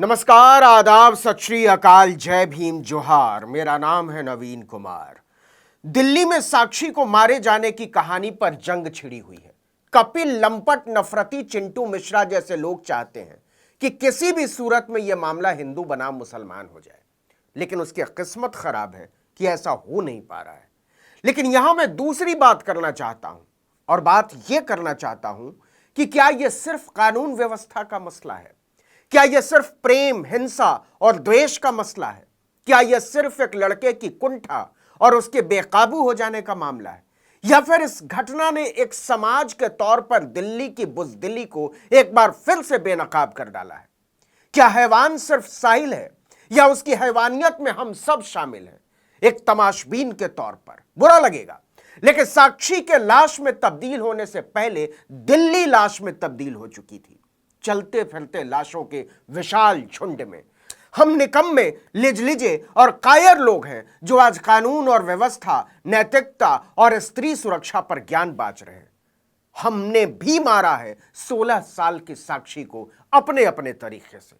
नमस्कार, आदाब, सत श्री अकाल, जय भीम, जोहार। मेरा नाम है नवीन कुमार। दिल्ली में साक्षी को मारे जाने की कहानी पर जंग छिड़ी हुई है। कपिल, लंपट, नफरती चिंटू मिश्रा जैसे लोग चाहते हैं कि किसी भी सूरत में यह मामला हिंदू बनाम मुसलमान हो जाए, लेकिन उसकी किस्मत खराब है कि ऐसा हो नहीं पा रहा है। लेकिन यहां मैं दूसरी बात करना चाहता हूं, और बात यह करना चाहता हूं कि क्या यह सिर्फ कानून व्यवस्था का मसला है? क्या यह सिर्फ प्रेम, हिंसा और द्वेष का मसला है? क्या यह सिर्फ एक लड़के की कुंठा और उसके बेकाबू हो जाने का मामला है? या फिर इस घटना ने एक समाज के तौर पर दिल्ली की बुज़दिली को एक बार फिर से बेनकाब कर डाला है? क्या हैवान सिर्फ साहिल है, या उसकी हैवानियत में हम सब शामिल हैं? एक तमाशबीन के तौर पर बुरा लगेगा, लेकिन साक्षी के लाश में तब्दील होने से पहले दिल्ली लाश में तब्दील हो चुकी थी। चलते फिरते लाशों के विशाल झुंड में हम निकम्मे, लिजलिजे और कायर लोग हैं जो आज कानून और व्यवस्था, नैतिकता और स्त्री सुरक्षा पर ज्ञान बांट रहे हैं। हमने भी मारा है 16 साल की साक्षी को अपने अपने तरीके से,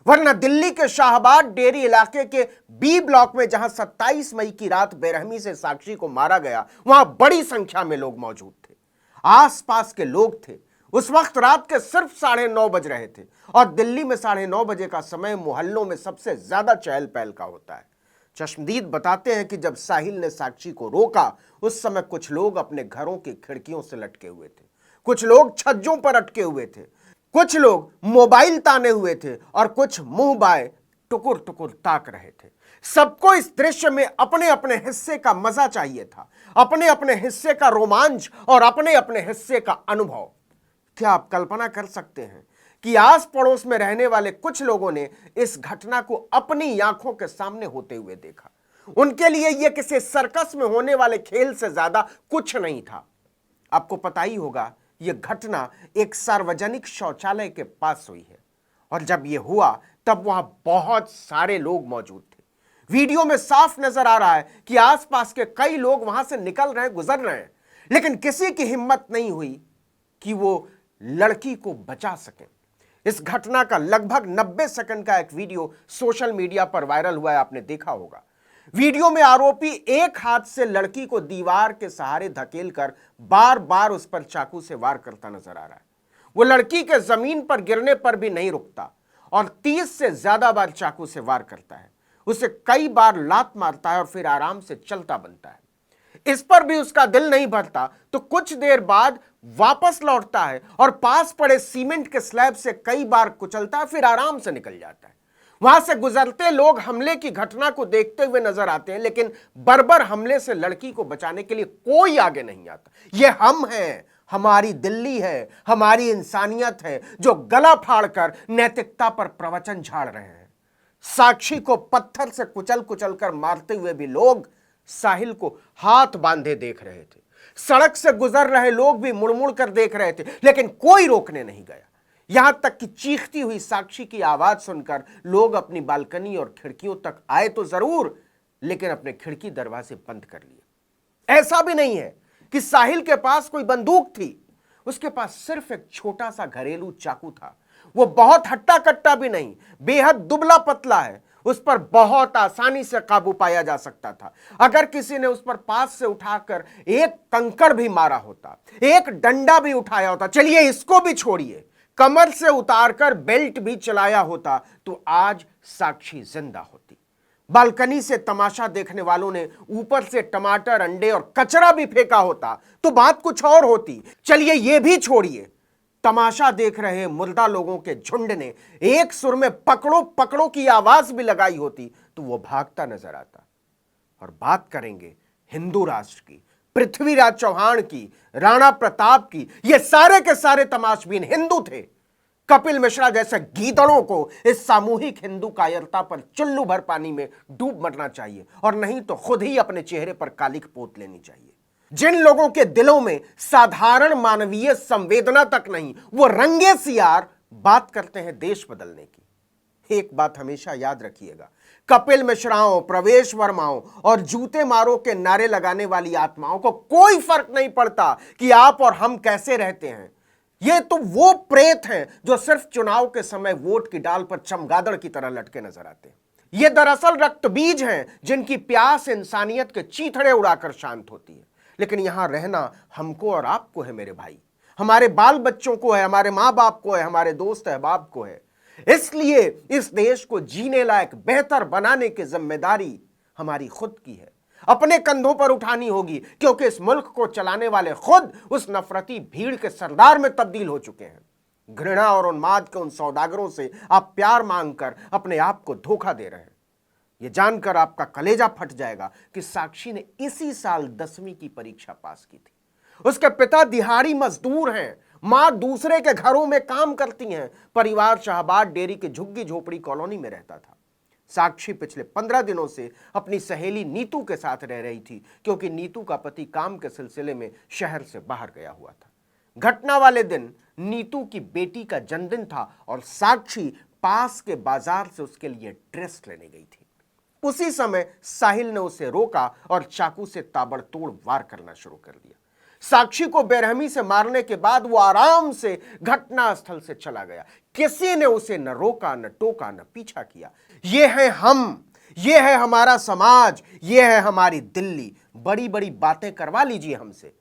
वरना दिल्ली के शाहबाद डेरी इलाके के बी ब्लॉक में जहां 27 मई की रात बेरहमी से साक्षी को मारा गया, वहां बड़ी संख्या में लोग मौजूद थे। आसपास के लोग थे। उस वक्त रात के सिर्फ 9:30 बज रहे थे, और दिल्ली में 9:30 बजे का समय मोहल्लों में सबसे ज्यादा चहल पहल का होता है। चश्मदीद बताते हैं कि जब साहिल ने साक्षी को रोका, उस समय कुछ लोग अपने घरों की खिड़कियों से लटके हुए थे, कुछ लोग छज्जों पर अटके हुए थे, कुछ लोग मोबाइल ताने हुए थे, और कुछ मुंह बाए टुकुर टुकुर ताक रहे थे। सबको इस दृश्य में अपने अपने हिस्से का मजा चाहिए था, अपने अपने हिस्से का रोमांच और अपने अपने हिस्से का अनुभव। क्या आप कल्पना कर सकते हैं कि आस पड़ोस में रहने वाले कुछ लोगों ने इस घटना को अपनी आंखों के सामने होते हुए देखा? उनके लिए यह किसी सर्कस में होने वाले खेल से ज्यादा कुछ नहीं था। आपको पता ही होगा, यह घटना एक सार्वजनिक शौचालय के पास हुई है, और जब यह हुआ तब वहां बहुत सारे लोग मौजूद थे। वीडियो में साफ नजर आ रहा है कि आसपास के कई लोग वहां से निकल रहे हैं, गुजर रहे हैं, लेकिन किसी की हिम्मत नहीं हुई कि वो लड़की को बचा सके। इस घटना का लगभग 90 सेकंड का एक वीडियो सोशल मीडिया पर वायरल हुआ है, आपने देखा होगा। वीडियो में आरोपी एक हाथ से लड़की को दीवार के सहारे धकेलकर बार बार उस पर चाकू से वार करता नजर आ रहा है। वो लड़की के जमीन पर गिरने पर भी नहीं रुकता, और 30 से ज्यादा बार चाकू से वार करता है। उसे कई बार लात मारता है और फिर आराम से चलता बनता है। इस पर भी उसका दिल नहीं भरता तो कुछ देर बाद वापस लौटता है और पास पड़े सीमेंट के स्लैब से कई बार कुचलता है, फिर आराम से निकल जाता है। वहां से गुजरते लोग हमले की घटना को देखते हुए नजर आते हैं, लेकिन बर्बर हमले से लड़की को बचाने के लिए कोई आगे नहीं आता। ये हम हैं, हमारी दिल्ली है, हमारी इंसानियत है, जो गला फाड़कर नैतिकता पर प्रवचन झाड़ रहे हैं। साक्षी को पत्थर से कुचल कुचल कर मारते हुए भी लोग साहिल को हाथ बांधे देख रहे थे। सड़क से गुजर रहे लोग भी मुड़मुड़ कर देख रहे थे, लेकिन कोई रोकने नहीं गया। यहां तक कि चीखती हुई साक्षी की आवाज सुनकर लोग अपनी बालकनी और खिड़कियों तक आए तो जरूर, लेकिन अपने खिड़की दरवाजे बंद कर लिए। ऐसा भी नहीं है कि साहिल के पास कोई बंदूक थी। उसके पास सिर्फ एक छोटा सा घरेलू चाकू था। वो बहुत हट्टा कट्टा भी नहीं, बेहद दुबला पतला है। उस पर बहुत आसानी से काबू पाया जा सकता था। अगर किसी ने उस पर पास से उठाकर एक कंकड़ भी मारा होता, एक डंडा भी उठाया होता, चलिए इसको भी छोड़िए, कमर से उतारकर बेल्ट भी चलाया होता, तो आज साक्षी जिंदा होती। बालकनी से तमाशा देखने वालों ने ऊपर से टमाटर, अंडे और कचरा भी फेंका होता तो बात कुछ और होती। चलिए ये भी छोड़िए, तमाशा देख रहे मुर्दा लोगों के झुंड ने एक सुर में पकड़ो पकड़ो की आवाज भी लगाई होती तो वो भागता नजर आता। और बात करेंगे हिंदू राष्ट्र की, पृथ्वीराज चौहान की, राणा प्रताप की। ये सारे के सारे तमाशबीन हिंदू थे। कपिल मिश्रा जैसे गीदड़ों को इस सामूहिक हिंदू कायरता पर चुल्लू भर पानी में डूब मरना चाहिए, और नहीं तो खुद ही अपने चेहरे पर कालिक पोत लेनी चाहिए। जिन लोगों के दिलों में साधारण मानवीय संवेदना तक नहीं, वो रंगे सियार बात करते हैं देश बदलने की। एक बात हमेशा याद रखिएगा, कपिल मिश्राओं, प्रवेश वर्माओं और जूते मारो के नारे लगाने वाली आत्माओं को कोई फर्क नहीं पड़ता कि आप और हम कैसे रहते हैं। ये तो वो प्रेत हैं जो सिर्फ चुनाव के समय वोट की डाल पर चमगादड़ की तरह लटके नजर आते हैं। ये दरअसल रक्त बीज हैं जिनकी प्यास इंसानियत के चीथड़े उड़ाकर शांत होती है। लेकिन यहां रहना हमको और आपको है मेरे भाई, हमारे बाल बच्चों को है, हमारे मां बाप को है, हमारे दोस्त अहबाब को है। इसलिए इस देश को जीने लायक बेहतर बनाने की जिम्मेदारी हमारी खुद की है, अपने कंधों पर उठानी होगी, क्योंकि इस मुल्क को चलाने वाले खुद उस नफरती भीड़ के सरदार में तब्दील हो चुके हैं। घृणा और उन्माद के उन सौदागरों से आप प्यार मांगकर अपने आप को धोखा दे रहे हैं। यह जानकर आपका कलेजा फट जाएगा कि साक्षी ने इसी साल 10वीं की परीक्षा पास की थी। उसके पिता दिहाड़ी मजदूर हैं, मां दूसरे के घरों में काम करती हैं, परिवार शाहबाद डेरी के झुग्गी झोपड़ी कॉलोनी में रहता था। साक्षी पिछले 15 दिनों से अपनी सहेली नीतू के साथ रह रही थी, क्योंकि नीतू का पति काम के सिलसिले में शहर से बाहर गया हुआ था। घटना वाले दिन नीतू की बेटी का जन्मदिन था और साक्षी पास के बाजार से उसके लिए ड्रेस लेने गई थी। उसी समय साहिल ने उसे रोका और चाकू से ताबड़तोड़ वार करना शुरू कर दिया। साक्षी को बेरहमी से मारने के बाद वो आराम से घटनास्थल से चला गया। किसी ने उसे न रोका, न टोका, न पीछा किया। ये है हम, ये है हमारा समाज, ये है हमारी दिल्ली। बड़ी बड़ी बातें करवा लीजिए हमसे,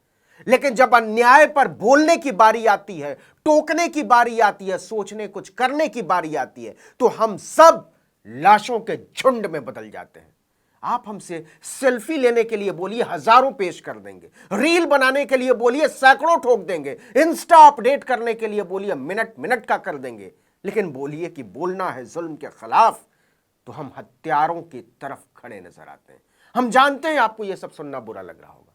लेकिन जब अन्याय पर बोलने की बारी आती है, टोकने की बारी आती है, सोचने कुछ करने की बारी आती है, तो हम सब लाशों के झुंड में बदल जाते हैं। आप हमसे सेल्फी लेने के लिए बोलिए, हजारों पेश कर देंगे। रील बनाने के लिए बोलिए, सैकड़ों ठोक देंगे। इंस्टा अपडेट करने के लिए बोलिए, मिनट मिनट का कर देंगे। लेकिन बोलिए कि बोलना है जुल्म के खिलाफ, तो हम हत्यारों की तरफ खड़े नजर आते हैं। हम जानते हैं आपको यह सब सुनना बुरा लग रहा होगा,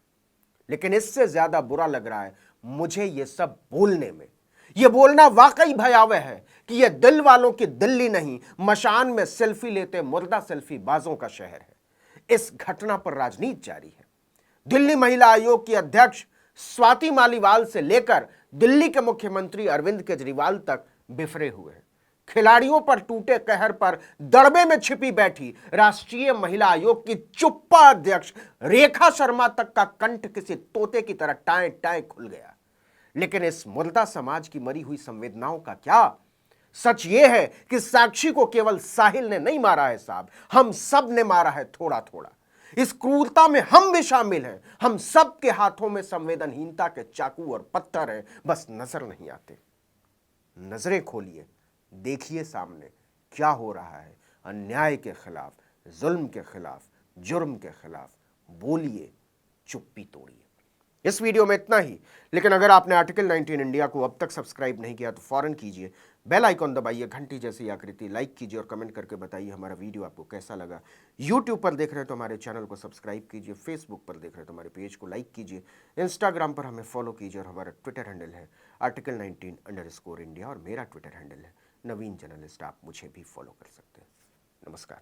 लेकिन इससे ज्यादा बुरा लग रहा है मुझे यह सब बोलने में। यह बोलना वाकई भयावह है कि यह दिल वालों की दिल्ली नहीं, मशान में सेल्फी लेते मुर्दा सेल्फी बाजों का शहर है। इस घटना पर राजनीति जारी है। दिल्ली महिला आयोग की अध्यक्ष स्वाति मालीवाल से लेकर दिल्ली के मुख्यमंत्री अरविंद केजरीवाल तक बिफरे हुए हैं। खिलाड़ियों पर टूटे कहर पर दड़बे में छिपी बैठी राष्ट्रीय महिला आयोग की चुप्पा अध्यक्ष रेखा शर्मा तक का कंठ किसी तोते की तरह टाए टाए खुल गया। लेकिन इस मुर्दा समाज की मरी हुई संवेदनाओं का क्या? सच यह है कि साक्षी को केवल साहिल ने नहीं मारा है साहब, हम सब ने मारा है थोड़ा थोड़ा। इस क्रूरता में हम भी शामिल हैं। हम सब के हाथों में संवेदनहीनता के चाकू और पत्थर हैं, बस नजर नहीं आते। नजरें खोलिए, देखिए सामने क्या हो रहा है। अन्याय के खिलाफ, जुल्म के खिलाफ, जुर्म के खिलाफ बोलिए, चुप्पी तोड़िए। इस वीडियो में इतना ही, लेकिन अगर आपने आर्टिकल 19 इंडिया को अब तक सब्सक्राइब नहीं किया तो फौरन कीजिए, बेल आइकॉन दबाइए, घंटी जैसी आकृति लाइक कीजिए और कमेंट करके बताइए हमारा वीडियो आपको कैसा लगा। यूट्यूब पर देख रहे हैं तो हमारे चैनल को सब्सक्राइब कीजिए, फेसबुक पर देख रहे हैं तो हमारे पेज को लाइक कीजिए, इंस्टाग्राम पर हमें फॉलो कीजिए और हमारा ट्विटर हैंडल है article19_India और मेरा ट्विटर हैंडल है नवीन जर्नलिस्ट। आप मुझे भी फॉलो कर सकते हैं। नमस्कार।